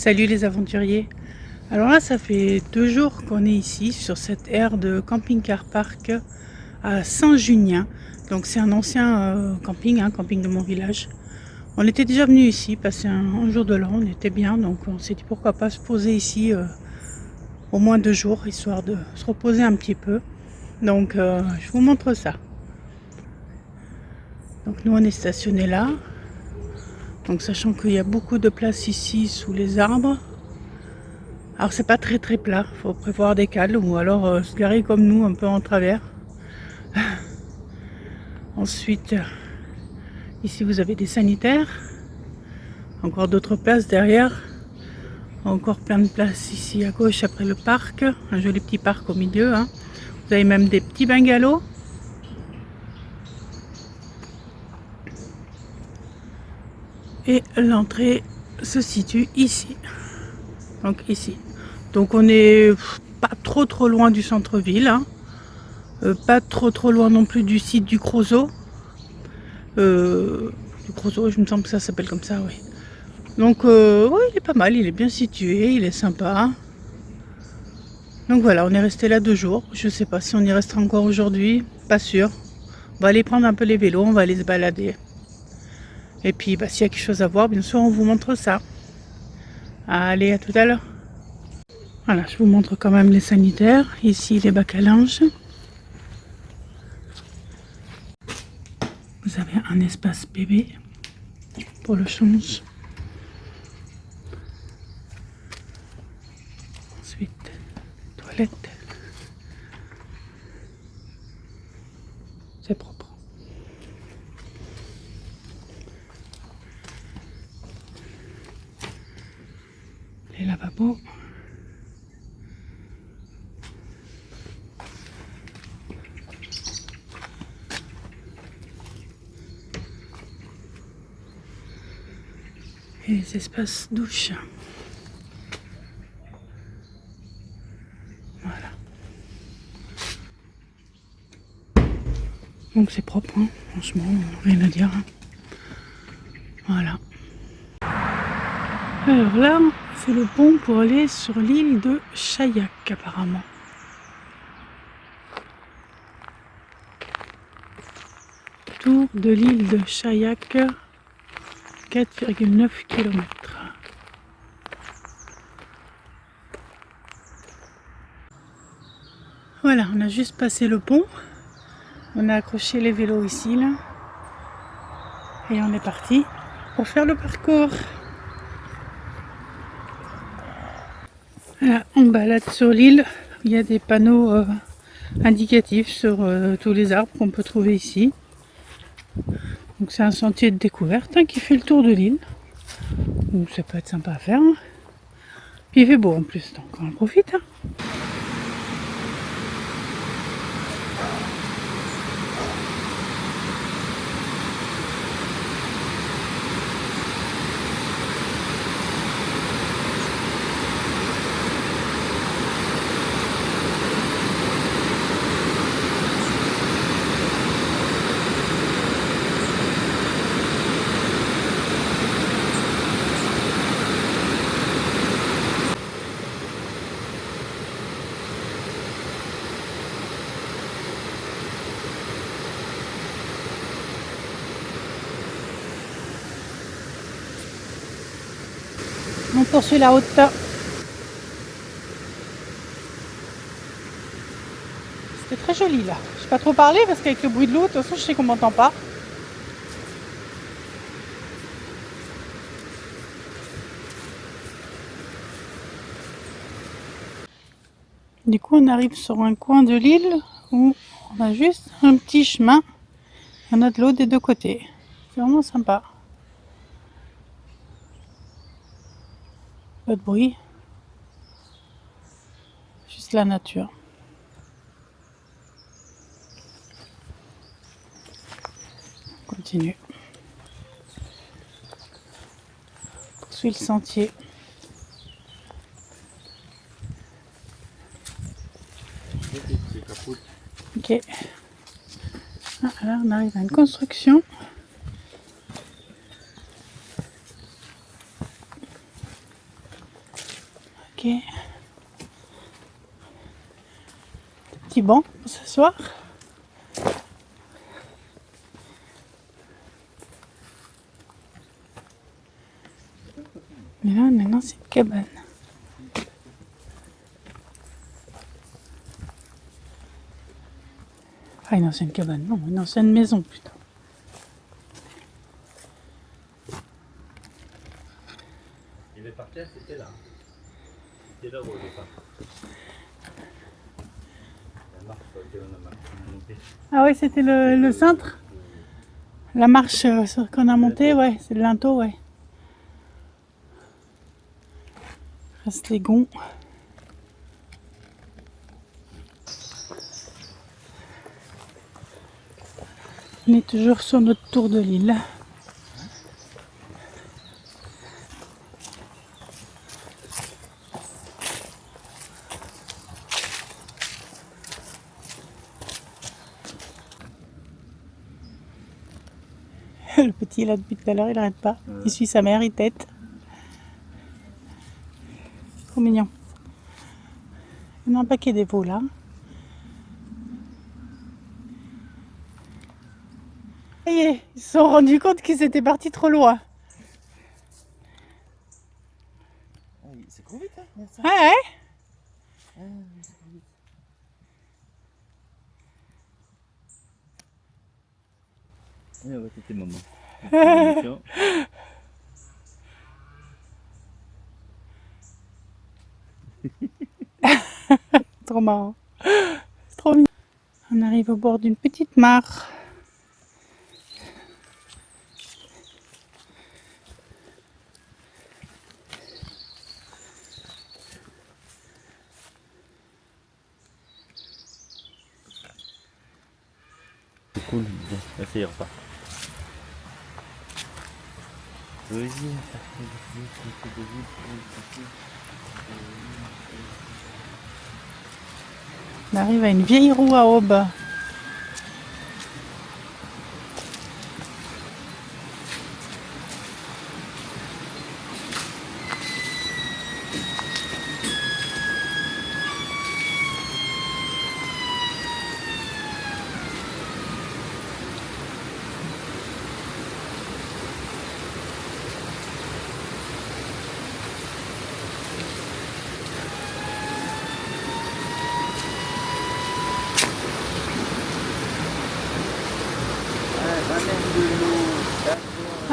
Salut les aventuriers. Alors là, ça fait 2 jours qu'on est ici sur cette aire de camping-car park à Saint-Junien. Donc c'est un ancien camping, camping de mon village. On était déjà venu ici, passer un jour de l'an, on était bien, donc on s'est dit pourquoi pas se poser ici au moins 2 jours, histoire de se reposer un petit peu. Donc je vous montre ça. Donc nous on est stationné là. Donc sachant qu'il y a beaucoup de place ici sous les arbres. Alors c'est pas très plat, faut prévoir des cales ou alors se garer comme nous un peu en travers. Ensuite, ici vous avez des sanitaires, encore d'autres places derrière, encore plein de places ici à gauche après le parc, un joli petit parc au milieu. Vous avez même des petits bungalows. Et l'entrée se situe ici. Donc ici. Donc on est pas trop loin du centre-ville. Pas trop loin non plus du site du Creusot. Du Creusot, je me semble que ça s'appelle comme ça, oui. Donc ouais, il est pas mal, il est bien situé, il est sympa. Donc voilà, on est resté là 2 jours. Je sais pas si on y restera encore aujourd'hui, pas sûr. On va aller prendre un peu les vélos, on va aller se balader. Et puis s'il y a quelque chose à voir, bien sûr, on vous montre ça. Allez, à tout à l'heure. Voilà, je vous montre quand même les sanitaires. Ici, les bacs à linge. Vous avez un espace bébé pour le change. Ensuite, toilette. C'est propre. Les lavabos. Et les espaces douche. Voilà. Donc c'est propre, franchement, rien à dire. Voilà. Alors là, c'est le pont pour aller sur l'île de Chaillac apparemment. Tour de l'île de Chaillac, 4,9 km. Voilà, on a juste passé le pont. On a accroché les vélos ici, là. Et on est parti pour faire le parcours. Voilà, on balade sur l'île. Il y a des panneaux indicatifs sur tous les arbres qu'on peut trouver ici. Donc c'est un sentier de découverte qui fait le tour de l'île. Donc ça peut être sympa à faire. Puis il fait beau en plus, donc on en profite. On poursuit la route. C'était très joli là. Je n'ai pas trop parlé parce qu'avec le bruit de l'eau, de toute façon je sais qu'on m'entend pas. Du coup on arrive sur un coin de l'île où on a juste un petit chemin. On a de l'eau des deux côtés. C'est vraiment sympa. Pas de bruit. Juste la nature. On continue. On poursuit le sentier. Ok. Là on arrive à une construction. petit banc pour s'asseoir. Mais là, maintenant, c'est une cabane. Ah, une ancienne cabane, non, une ancienne maison plutôt. Il est parti, c'était là. C'était là où il est parti. La marche sur laquelle on a monté. Ah oui, c'était le cintre. La marche qu'on a montée, ouais, c'est le linteau, ouais. Reste les gonds. On est toujours sur notre tour de l'île. Le petit là depuis tout à l'heure, il n'arrête pas. Il suit sa mère, il tète. Trop mignon. Il y en a un paquet des veaux là. Ça y est, ils se sont rendus compte qu'ils étaient partis trop loin. C'est trop vite, hein? Ouais, ouais. C'est trop vite. Ouais, ouais, c'était maman. Trop marrant. C'est trop mignon. On arrive au bord d'une petite mare. C'est cool, bon, là ça ira pas. Oui, On arrive à une vieille roue à aube.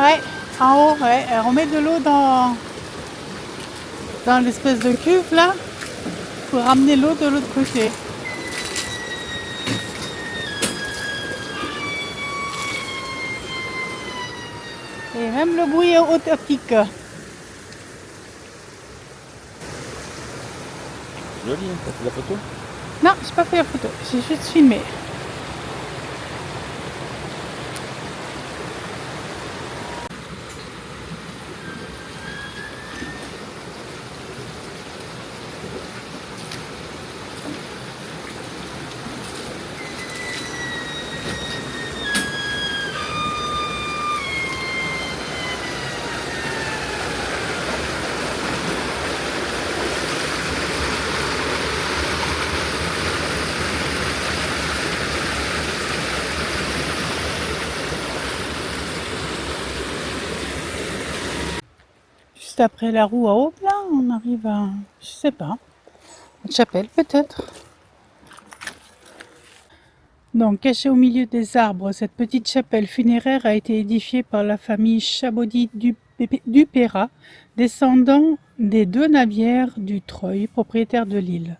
Ouais, en haut, ouais. On met de l'eau dans l'espèce de cuve là pour ramener l'eau de l'autre côté. Et même le bruit est optique. joli, hein, t'as fait la photo? Non, j'ai pas fait la photo, j'ai juste filmé. Juste après la roue à aube, là, on arrive à, je sais pas, une chapelle peut-être. Donc, cachée au milieu des arbres, cette petite chapelle funéraire a été édifiée par la famille Chabaudy du Perrat, descendant des 2 navires du Treuil, propriétaires de l'île.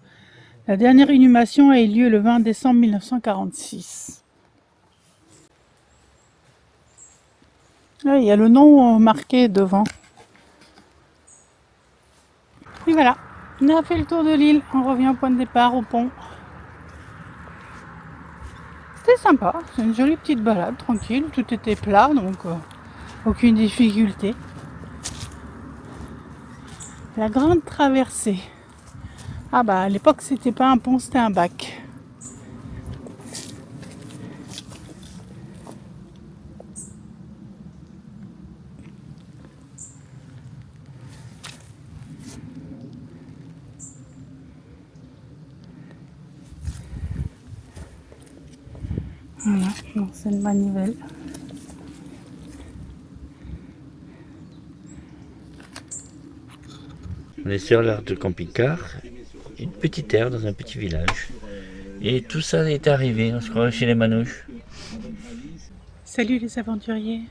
La dernière inhumation a eu lieu le 20 décembre 1946. Là, il y a le nom marqué devant. Et voilà, on a fait le tour de l'île, on revient au point de départ, au pont. C'était sympa, c'est une jolie petite balade, tranquille, tout était plat, donc aucune difficulté. La grande traversée. Ah bah à l'époque c'était pas un pont, c'était un bac. Voilà, donc c'est une manivelle. On est sur l'aire de camping-car, une petite aire dans un petit village. Et tout ça est arrivé, on se croirait chez les Manouches. Salut les aventuriers.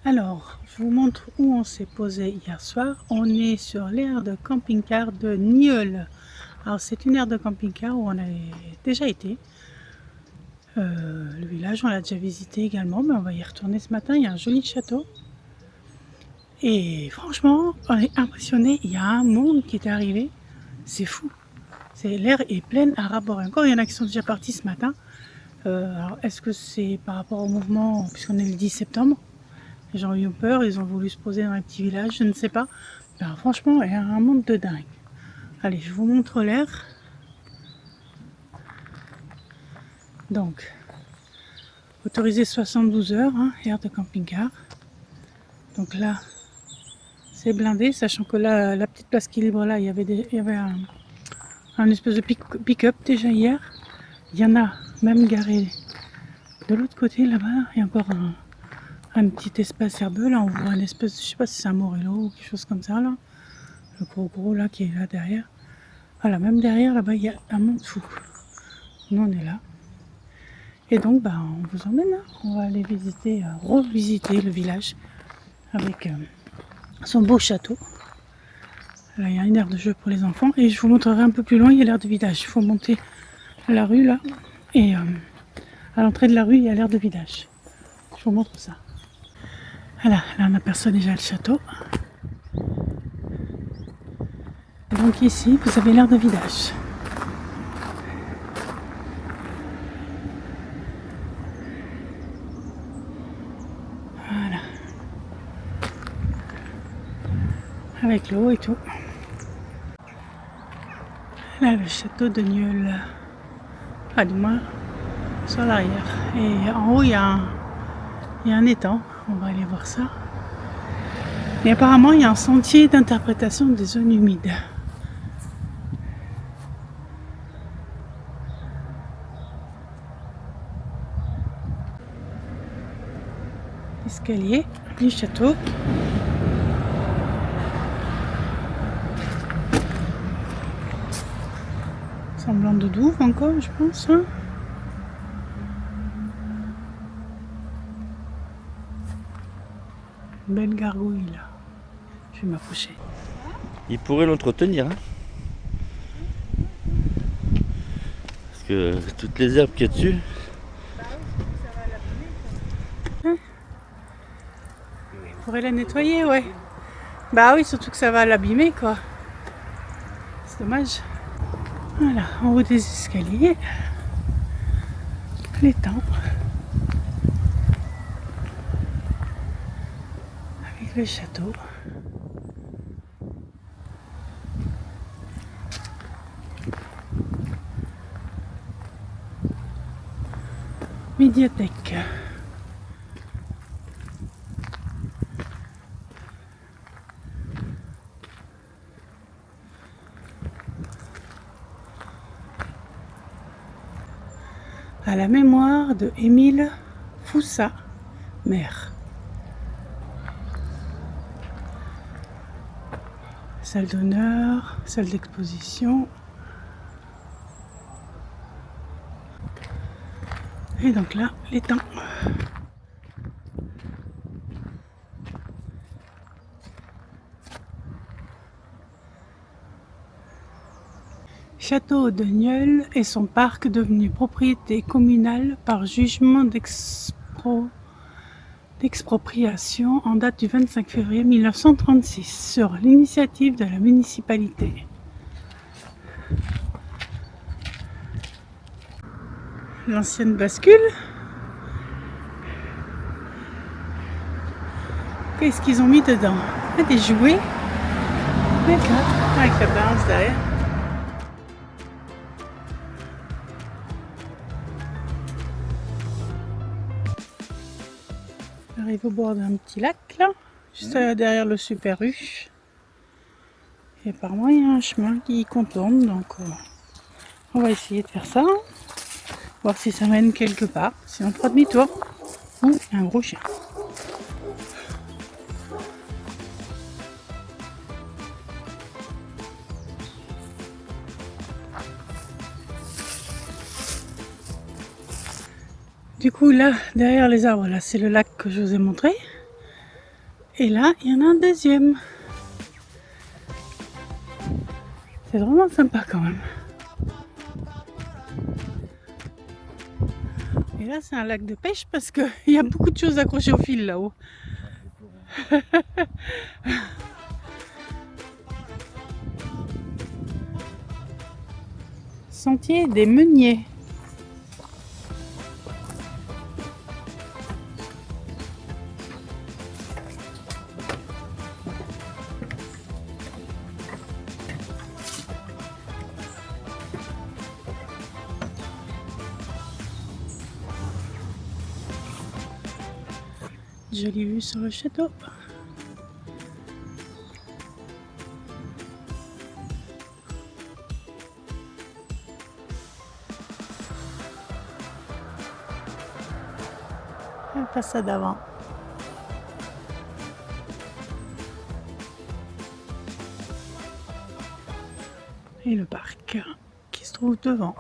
Alors, je vous montre où on s'est posé hier soir. On est sur l'aire de camping-car de Nieul. Alors c'est une aire de camping-car où on a déjà été. Le village, on l'a déjà visité également, mais on va y retourner ce matin. Il y a un joli château. Et franchement, on est impressionné. Il y a un monde qui est arrivé. C'est fou. L'air est pleine à ras-bord. Encore, il y en a qui sont déjà partis ce matin. Alors, est-ce que c'est par rapport au mouvement, puisqu'on est le 10 septembre? Les gens ont eu peur, ils ont voulu se poser dans un petit village, je ne sais pas. Ben, franchement, il y a un monde de dingue. Allez, je vous montre l'air. Donc, autorisé 72 heures, hein, aire de camping-car. Donc là, c'est blindé, sachant que là, la petite place qui est libre là, il y avait un espèce de pick-up déjà hier. Il y en a même garé de l'autre côté là-bas. Il y a encore un petit espace herbeux. Là, on voit une espèce, je sais pas si c'est un morello ou quelque chose comme ça là. Le gros là qui est là derrière. Voilà, même derrière là-bas, il y a un monde fou. Nous, on est là. Et donc, bah, on vous emmène. Hein. On va aller revisiter le village avec son beau château. Là, il y a une aire de jeu pour les enfants. Et je vous montrerai un peu plus loin, il y a l'aire de village. Il faut monter la rue là. Et à l'entrée de la rue, il y a l'aire de village. Je vous montre ça. Voilà, là on aperçoit déjà le château. Et donc ici, vous avez l'aire de village. Voilà. Avec l'eau et tout. Là, le château de Nieul. Ah, du moins, sur l'arrière. Et en haut, il y a un étang. On va aller voir ça. Et apparemment, il y a un sentier d'interprétation des zones humides. Escalier du château. Semblant de douve encore, je pense. Hein. Belle gargouille là. Je vais m'approcher. Il pourrait l'entretenir. Hein, parce que toutes les herbes qu'il y a dessus. Il pourrait la nettoyer, ouais. Bah oui, surtout que ça va l'abîmer, quoi. C'est dommage. Voilà, en haut des escaliers. L'étang. Avec le château. Médiathèque. À la mémoire de Émile Foussat, maire. Salle d'honneur, salle d'exposition. Et donc là, l'étang. Château de Nieul et son parc devenu propriété communale par jugement d'expropriation en date du 25 février 1936 sur l'initiative de la municipalité. L'ancienne bascule. Qu'est-ce qu'ils ont mis dedans? Des jouets. D'accord, avec la balance derrière. On arrive au bord d'un petit lac là, juste derrière le Super U. Et apparemment il y a un chemin qui contourne, donc on va essayer de faire ça. Voir si ça mène quelque part. Sinon, on fera demi-tour. Oh, il y a un gros chien. Du coup, là, derrière les arbres, là, c'est le lac que je vous ai montré. Et là, il y en a un deuxième. C'est vraiment sympa quand même. Et là, c'est un lac de pêche parce qu'il y a beaucoup de choses accrochées au fil là-haut. Sentier des Meuniers. Jolie vue sur le château. La façade avant. Et le parc qui se trouve devant.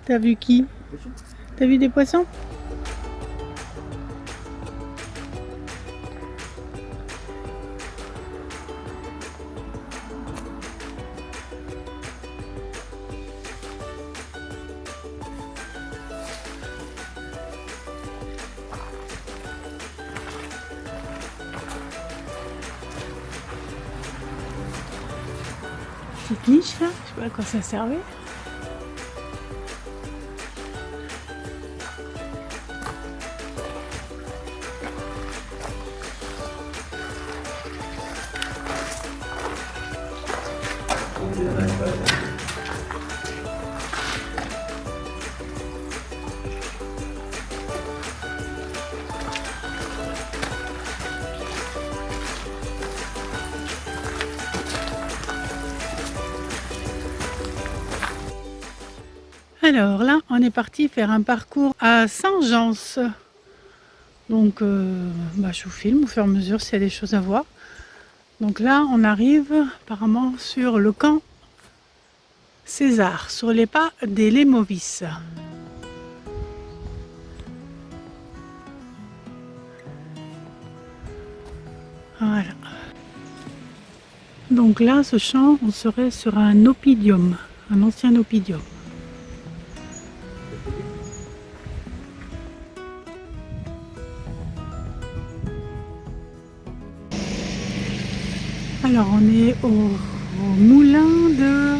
T'as vu qui? T'as vu des poissons? Petite niche là, je sais pas à quoi ça servait. Alors là, on est parti faire un parcours à Saint-Gence. Donc, je vous filme au fur et à mesure s'il y a des choses à voir. Donc là, on arrive apparemment sur le camp César, sur les pas des Lémovis. Voilà. Donc là, ce champ, on serait sur un oppidum, un ancien oppidum. Alors on est au moulin de...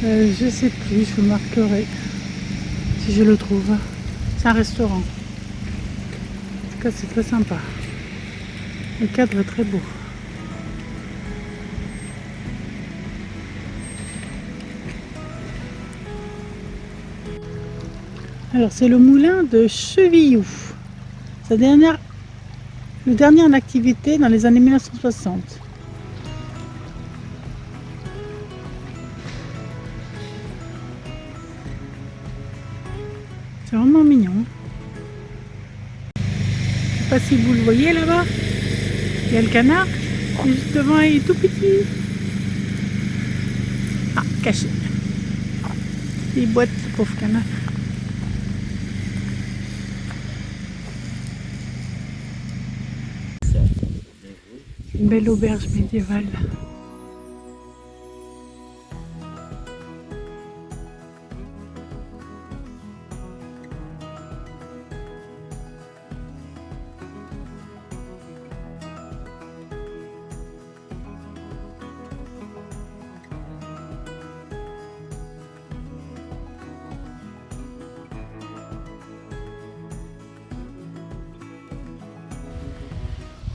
je sais plus, je vous marquerai si je le trouve. C'est un restaurant. En tout cas c'est très sympa. Le cadre est très beau. Alors c'est le moulin de Chevillou. Le dernier en activité dans les années 1960. C'est vraiment mignon. Je sais pas si vous le voyez là-bas. Il y a le canard. Et juste devant, il est tout petit. Ah, caché. Il boite, ce pauvre canard. Une belle auberge médiévale.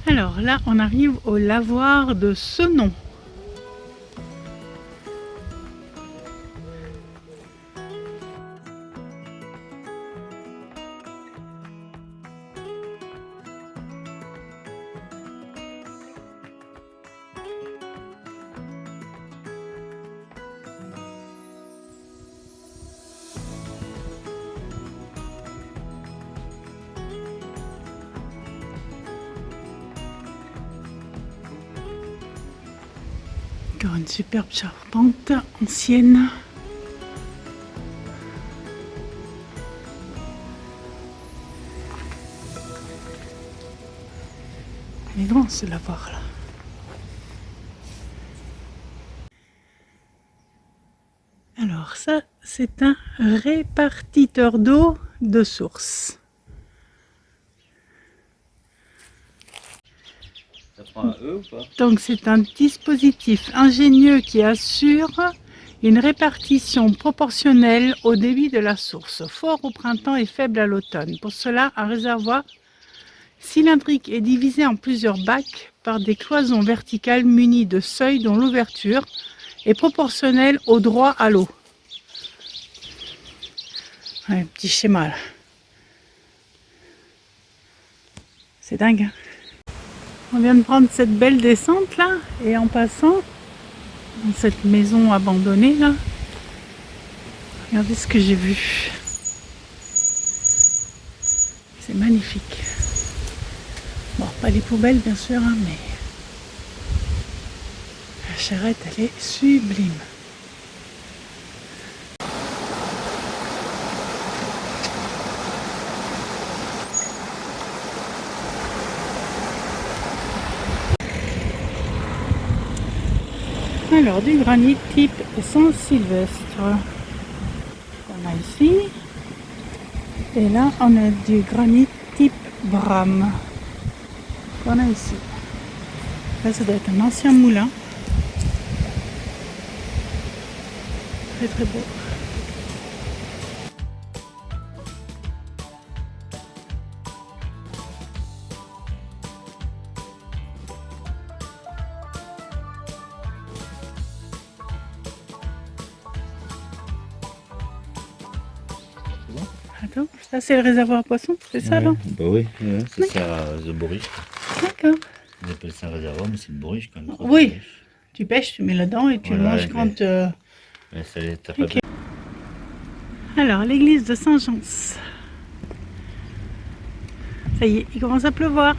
Alors là, on arrive au lavoir de Senon. Encore une superbe charpente ancienne. Elle est grande de la voir là. Alors ça, c'est un répartiteur d'eau de source. Ça prend un E ou pas? Donc c'est un dispositif ingénieux qui assure une répartition proportionnelle au débit de la source, fort au printemps et faible à l'automne. Pour cela, un réservoir cylindrique est divisé en plusieurs bacs par des cloisons verticales munies de seuils dont l'ouverture est proportionnelle au droit à l'eau. Ouais, petit schéma là. C'est dingue. Hein. On vient de prendre cette belle descente là, et en passant dans cette maison abandonnée là, regardez ce que j'ai vu. C'est magnifique. Bon, pas les poubelles bien sûr, hein, mais la charrette elle est sublime. Alors du granit type Saint-Sylvestre qu'on a ici, et là on a du granit type Bram qu'on a ici. Là ça doit être un ancien moulin, très très beau. Attends, ça c'est le réservoir à poissons, c'est ça là? Bah oui, ça sert à The Bourriche. D'accord. Ils appellent ça un réservoir, mais c'est une bourriche quand même. Oui, tu pêches, tu mets là-dedans et tu Voilà, le manges quand... Mais ça t'as Ok. Alors, l'église de Saint-Jean. Ça y est, il commence à pleuvoir.